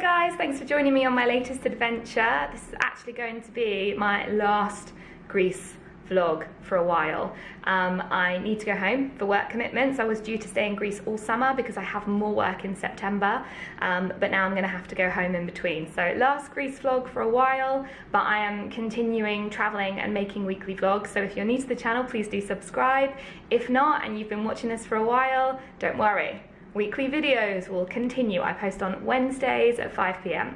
guys, thanks for joining me on my latest adventure. This is actually going to be my last Greece vlog for a while. I need to go home for work commitments. I was due to stay in Greece all summer because I have more work in September, but now I'm going to have to go home in between. So last Greece vlog for a while, but I am continuing traveling and making weekly vlogs. So if you're new to the channel, please do subscribe. If not, and you've been watching this for a while, don't worry. Weekly videos will continue. I post on Wednesdays at 5 p.m.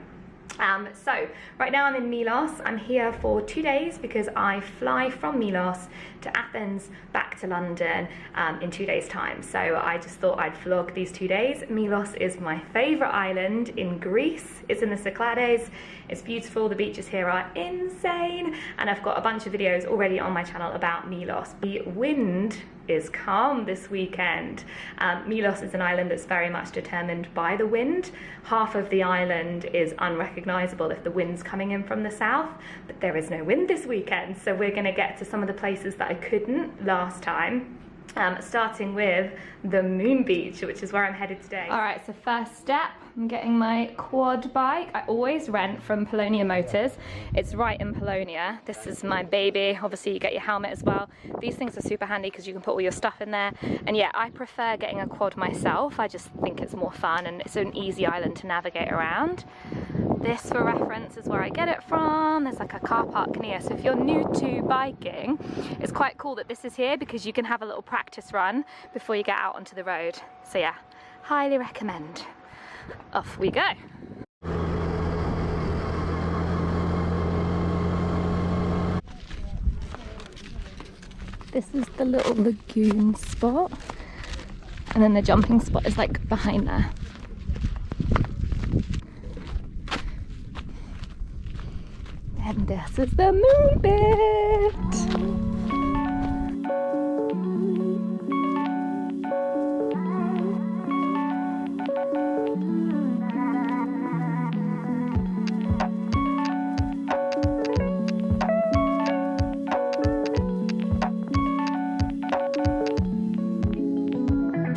So right now I'm in Milos. I'm here for 2 days because I fly from Milos to Athens back to London in 2 days time. So I just thought I'd vlog these 2 days. Milos is my favorite island in Greece. It's in the Cyclades. It's beautiful. The beaches here are insane. And I've got a bunch of videos already on my channel about Milos. The wind is calm this weekend. Milos is an island that's very much determined by the wind. Half of the island is unrecognizable if the wind's coming in from the south, but there is no wind this weekend, so we're going to get to some of the places that I couldn't last time. Starting with the Moon Beach, which is where I'm headed today. All right, so first step, I'm getting my quad bike. I always rent from Polonia Motors. It's right in Polonia. This is my baby. Obviously you get your helmet as well. These things are super handy because you can put all your stuff in there. And yeah, I prefer getting a quad myself. I just think it's more fun and it's an easy island to navigate around. This, for reference, is where I get it from. There's like a car park near. So if you're new to biking, it's quite cool that this is here because you can have a little practice run before you get out onto the road. So yeah, highly recommend. Off we go. This is the little lagoon spot. And then the jumping spot is like behind there. And this is the moon bit.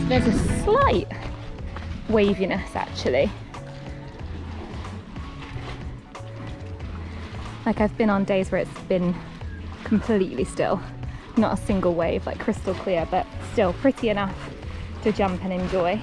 There's a slight waviness actually. Like I've been on days where it's been completely still. Not a single wave, like crystal clear, but still pretty enough to jump and enjoy.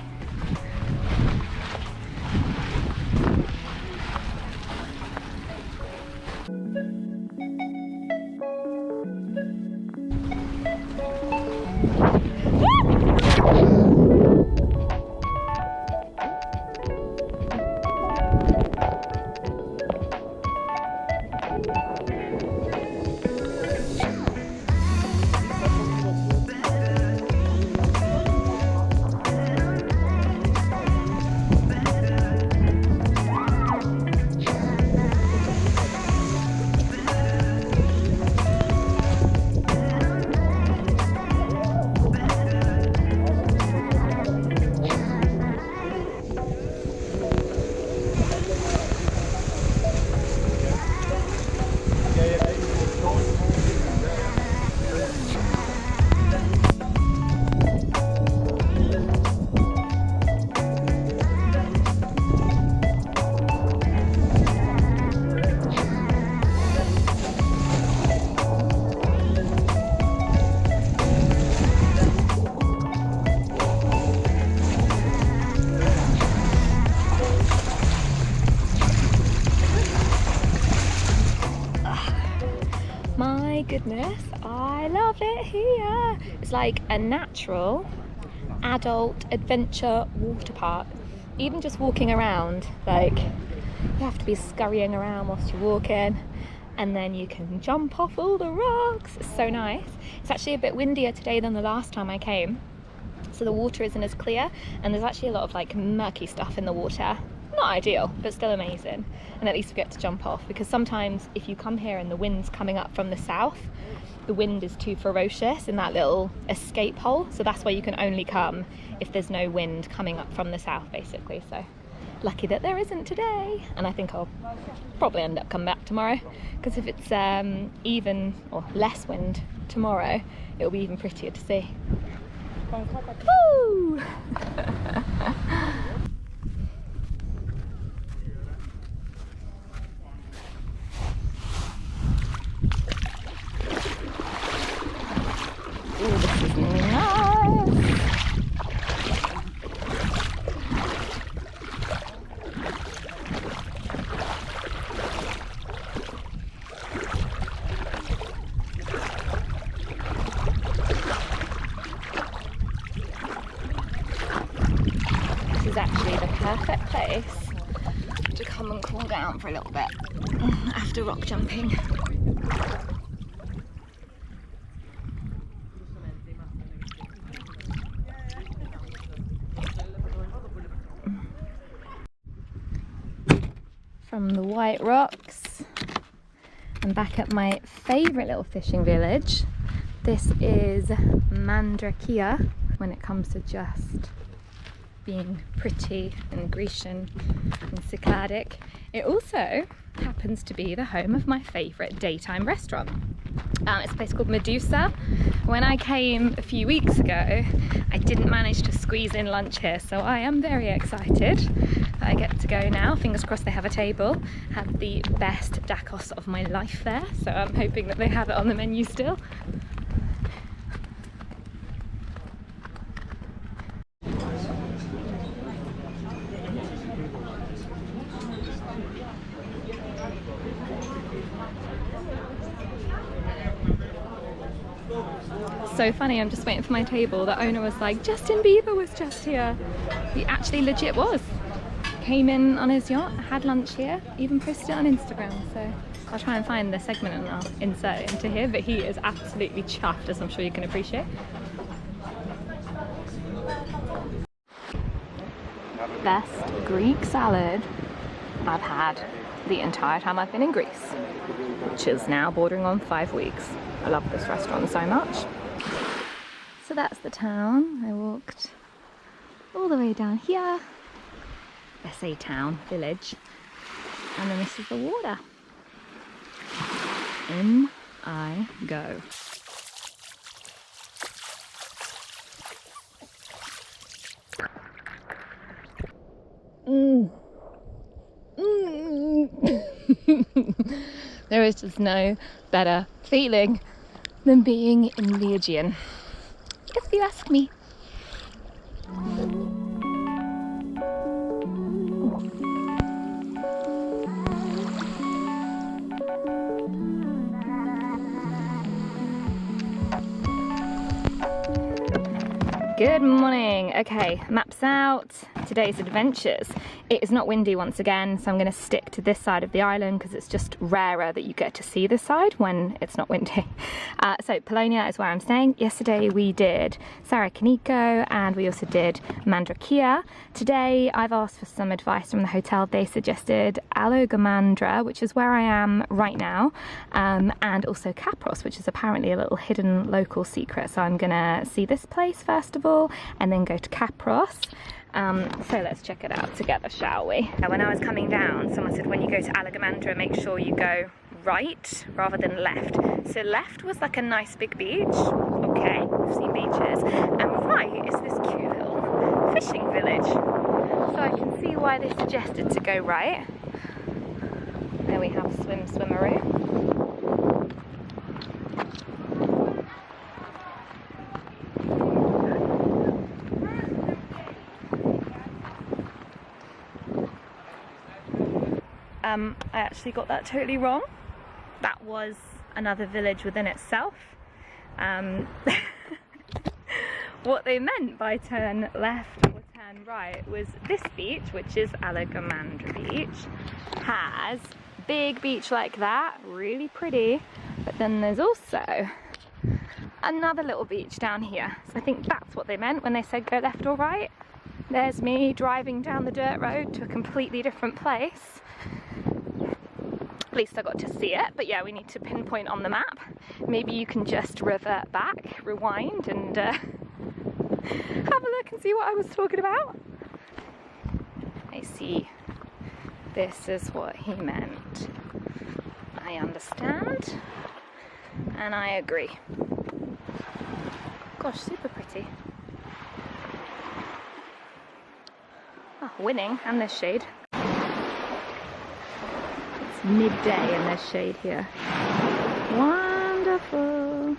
Goodness, I love it here. It's like a natural adult adventure water park. Even just walking around, like you have to be scurrying around whilst you're walking, and then you can jump off all the rocks. It's so nice. It's actually a bit windier today than the last time I came, so the water isn't as clear, and there's actually a lot of like murky stuff in the water. Not ideal, but still amazing. And at least we get to jump off, because sometimes if you come here and the wind's coming up from the south, the wind is too ferocious in that little escape hole. So that's why you can only come if there's no wind coming up from the south, basically. So lucky that there isn't today. And I think I'll probably end up coming back tomorrow, because if it's even or less wind tomorrow, it'll be even prettier to see. Woo! come and cool down for a little bit after rock jumping. From the White Rocks, I'm back at my favourite little fishing village. This is Mandrakia, when it comes to just being pretty and Grecian and Cycladic. It also happens to be the home of my favourite daytime restaurant. It's a place called Medusa. When I came a few weeks ago, I didn't manage to squeeze in lunch here, so I am very excited that I get to go now. Fingers crossed they have a table. Had the best dakos of my life there, so I'm hoping that they have it on the menu still. So funny, I'm just waiting for my table. The owner was like, Justin Bieber was just here. He actually legit was. Came in on his yacht, had lunch here, even posted it on Instagram. So I'll try and find the segment and I'll insert it into here, but he is absolutely chuffed, as I'm sure you can appreciate. Best Greek salad I've had the entire time I've been in Greece, which is now bordering on 5 weeks. I love this restaurant so much. So that's the town. I walked all the way down here. I say town, village. And then this is the water. In I go. There is just no better feeling than being in the Aegean, if you ask me. Good morning. Okay, maps out. Today's adventures. It is not windy once again, so I'm going to stick to this side of the island because it's just rarer that you get to see this side when it's not windy. So Polonia is where I'm staying. Yesterday we did Sarakoniko and we also did Mandrakia. Today I've asked for some advice from the hotel. They suggested Alogomandra, which is where I am right now, and also Kapros, which is apparently a little hidden local secret. So I'm gonna see this place first of all and then go to Kapros. So let's check it out together, shall we? When I was coming down, someone said when you go to Alogomandra, make sure you go right rather than left. So left was like a nice big beach. Okay, we've seen beaches. And right is this cute little fishing village. So I can see why they suggested to go right. There we have swimmeroo. I actually got that totally wrong. That was another village within itself. What they meant by turn left or turn right was this beach, which is Alogomandra Beach, has big beach like that, really pretty, but then there's also another little beach down here. So I think that's what they meant when they said go left or right. There's me driving down the dirt road to a completely different place. At least I got to see it, but yeah, we need to pinpoint on the map. Maybe you can just revert back, rewind, and have a look and see what I was talking about. I see. This is what he meant. I understand, and I agree. Gosh, super pretty. Oh, winning, and there's shade. Midday and there's shade here. Wonderful.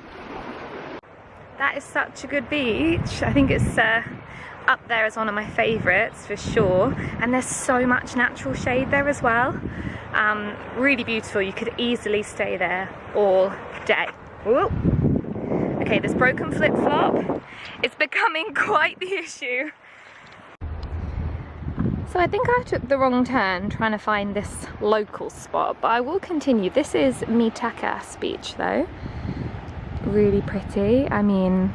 That is such a good beach. I think it's up there as one of my favourites for sure, and there's so much natural shade there as well. Really beautiful. You could easily stay there all day. Ooh. Okay, this broken flip-flop is becoming quite the issue. So I think I took the wrong turn trying to find this local spot, but I will continue. This is Mandrakia beach though. Really pretty. I mean,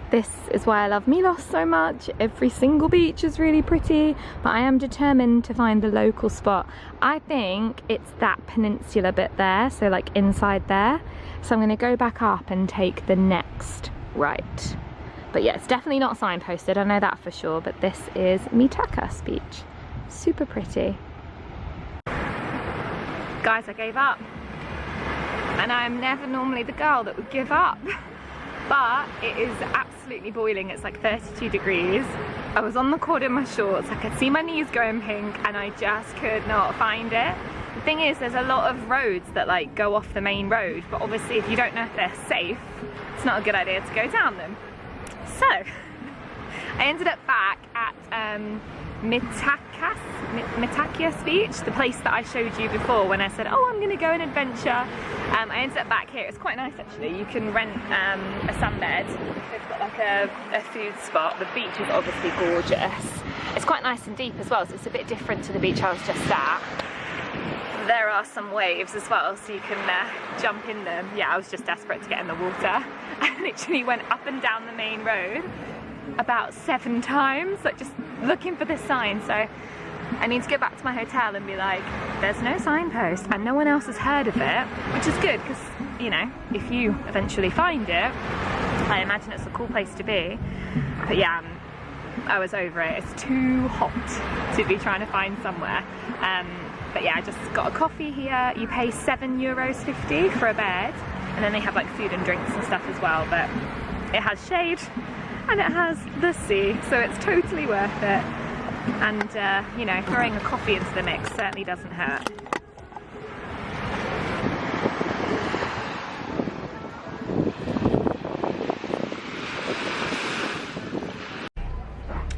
this is why I love Milos so much. Every single beach is really pretty, but I am determined to find the local spot. I think it's that peninsula bit there, so like inside there. So I'm going to go back up and take the next right. But yeah, it's definitely not signposted, I know that for sure, but this is Mandrakia beach. Super pretty. Guys, I gave up. And I'm never normally the girl that would give up. But it is absolutely boiling, it's like 32 degrees. I was on the quad in my shorts, I could see my knees going pink and I just could not find it. The thing is, there's a lot of roads that like go off the main road, but obviously if you don't know if they're safe, it's not a good idea to go down them. So, I ended up back at Mandrakia beach, the place that I showed you before when I said, oh, I'm going to go on adventure. I ended up back here. It's quite nice actually. You can rent a sunbed. They've got like a food spot. The beach is obviously gorgeous. It's quite nice and deep as well, so it's a bit different to the beach I was just at. There are some waves as well, so you can jump in them. Yeah, I was just desperate to get in the water. I literally went up and down the main road about 7 times, like just looking for this sign. So I need to go back to my hotel and be like, there's no signpost and no one else has heard of it, which is good because, you know, if you eventually find it, I imagine it's a cool place to be. But yeah, I was over it. It's too hot to be trying to find somewhere. But yeah, I just got a coffee here. You pay €7.50 for a bed, and then they have like food and drinks and stuff as well, but it has shade and it has the sea, so it's totally worth it. And you know, throwing a coffee into the mix certainly doesn't hurt.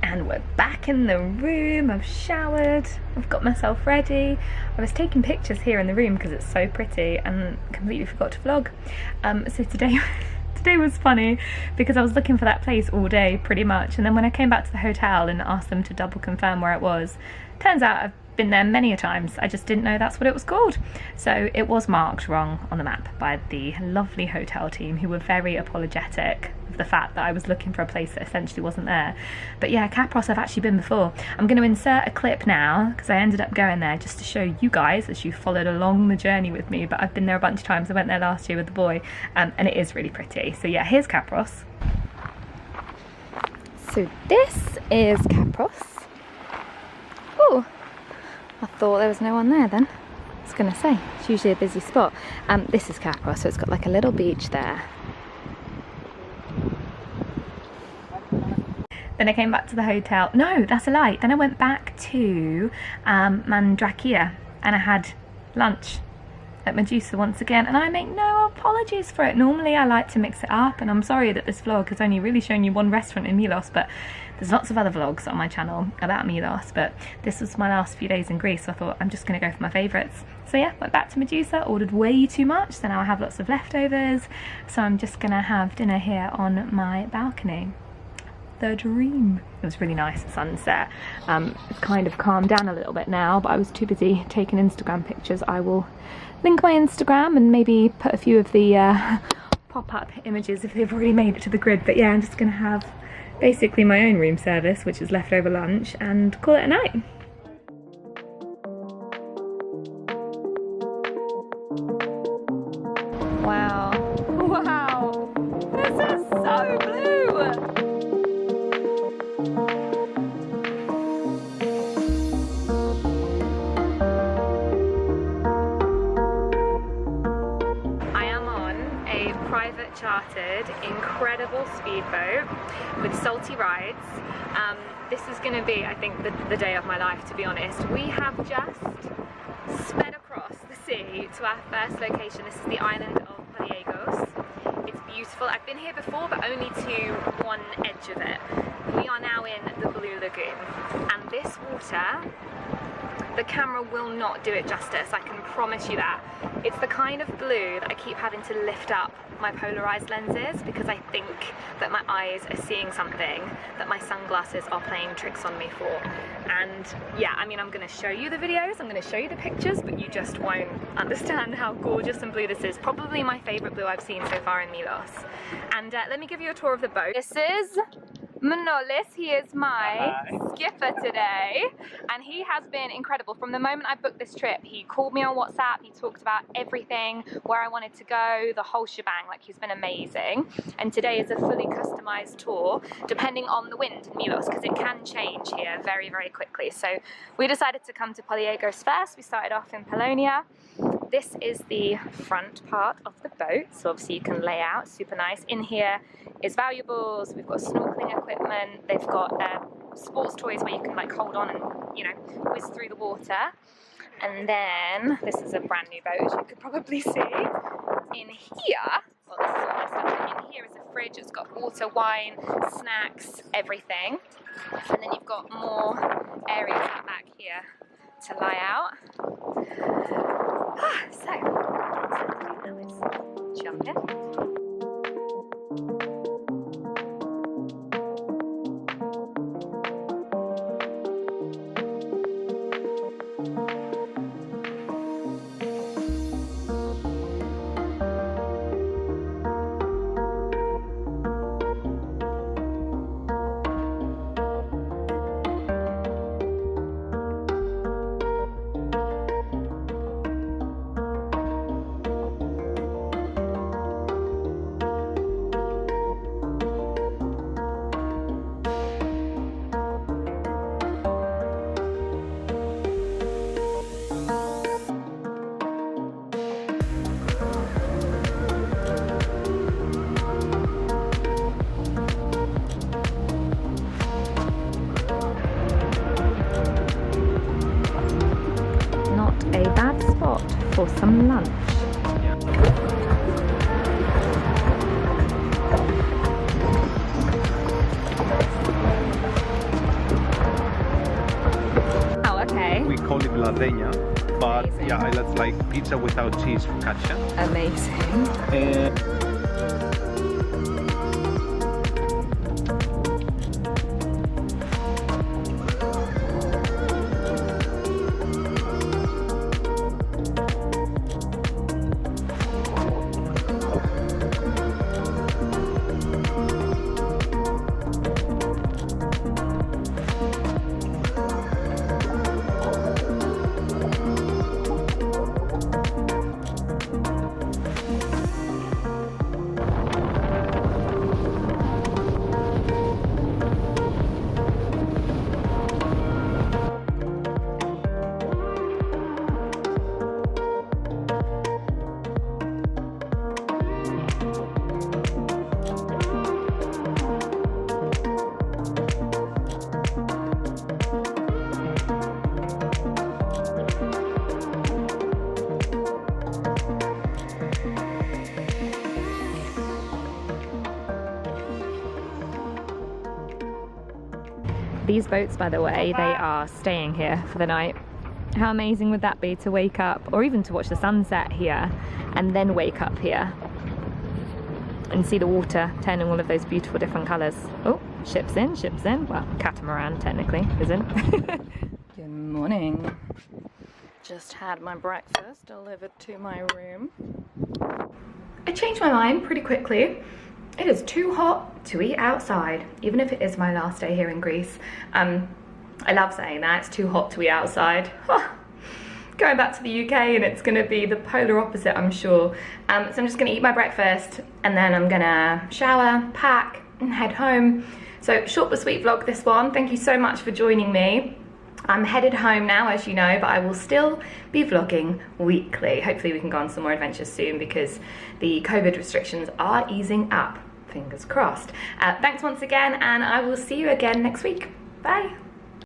And we're back in the room. I've showered, I've got myself ready. I was taking pictures here in the room because it's so pretty and completely forgot to vlog. So today was funny because I was looking for that place all day pretty much, and then when I came back to the hotel and asked them to double confirm where it was, turns out I've been there many a times. I just didn't know that's what it was called. So it was marked wrong on the map by the lovely hotel team, who were very apologetic of the fact that I was looking for a place that essentially wasn't there. But yeah, Kapros I've actually been before. I'm going to insert a clip now because I ended up going there just to show you guys as you followed along the journey with me, but I've been there a bunch of times. I went there last year with the boy, and it is really pretty. So yeah, here's Kapros. So this is Kapros. Oh, I thought there was no one there then. I was going to say, it's usually a busy spot. This is Kapros, so it's got like a little beach there. Then I came back to the hotel. No, that's a lie. Then I went back to Mandrakia and I had lunch at Medusa once again, and I make no apologies for it. Normally I like to mix it up, and I'm sorry that this vlog has only really shown you one restaurant in Milos, but there's lots of other vlogs on my channel about Milos, but this was my last few days in Greece, so I thought I'm just going to go for my favourites. So yeah, went back to Medusa, ordered way too much, so now I have lots of leftovers, so I'm just going to have dinner here on my balcony. The dream. It was really nice at sunset. It's kind of calmed down a little bit now, but I was too busy taking Instagram pictures. I will link my Instagram and maybe put a few of the pop-up images if they've already made it to the grid. But yeah, I'm just gonna have basically my own room service, which is leftover lunch, and call it a night. Wow. Wow. This is so blue. Chartered incredible speedboat with salty rides. This is going to be, I think, the day of my life, to be honest. We have just sped across the sea to our first location. This is the island of Polyegos. It's beautiful. I've been here before, but only to one edge of it. We are now in the Blue Lagoon, and this water the camera will not do it justice, I can promise you that. It's the kind of blue that I keep having to lift up my polarized lenses because I think that my eyes are seeing something that my sunglasses are playing tricks on me for. And yeah, I mean, I'm gonna show you the videos, I'm gonna show you the pictures, but you just won't understand how gorgeous and blue this is. Probably my favorite blue I've seen so far in Milos. And let me give you a tour of the boat. This is Milos, he is my skipper today, and he has been incredible. From the moment I booked this trip, he called me on WhatsApp, he talked about everything, where I wanted to go, the whole shebang. Like, he's been amazing. And today is a fully customized tour, depending on the wind in Milos, because it can change here very, very quickly. So we decided to come to Polyegos first. We started off in Polonia. This is the front part of the boat, so obviously you can lay out, super nice. In here is valuables, we've got snorkeling equipment, they've got sports toys where you can like hold on and, you know, whiz through the water. And then, this is a brand new boat, as you could probably see. In here, well, this is all my stuff. In here is a fridge, it's got water, wine, snacks, everything. And then you've got more areas out back here to lie out. So, let's jump in. For some lunch. Oh, okay. We call it ladeña, but amazing. Yeah, that's like pizza without cheese focaccia. Amazing. These boats, by the way, they are staying here for the night. How amazing would that be to wake up, or even to watch the sunset here, and then wake up here and see the water turning all of those beautiful different colours. Oh, ship's in, ship's in. Well, catamaran technically, isn't? Good morning. Just had my breakfast delivered to my room. I changed my mind pretty quickly. It is too hot to eat outside, even if it is my last day here in Greece. I love saying that, it's too hot to eat outside. Going back to the UK and it's gonna be the polar opposite, I'm sure. So I'm just gonna eat my breakfast and then I'm gonna shower, pack, and head home. So short but sweet vlog this one. Thank you so much for joining me. I'm headed home now, as you know, but I will still be vlogging weekly. Hopefully we can go on some more adventures soon because the COVID restrictions are easing up. Fingers crossed. Thanks once again, and I will see you again next week. Bye.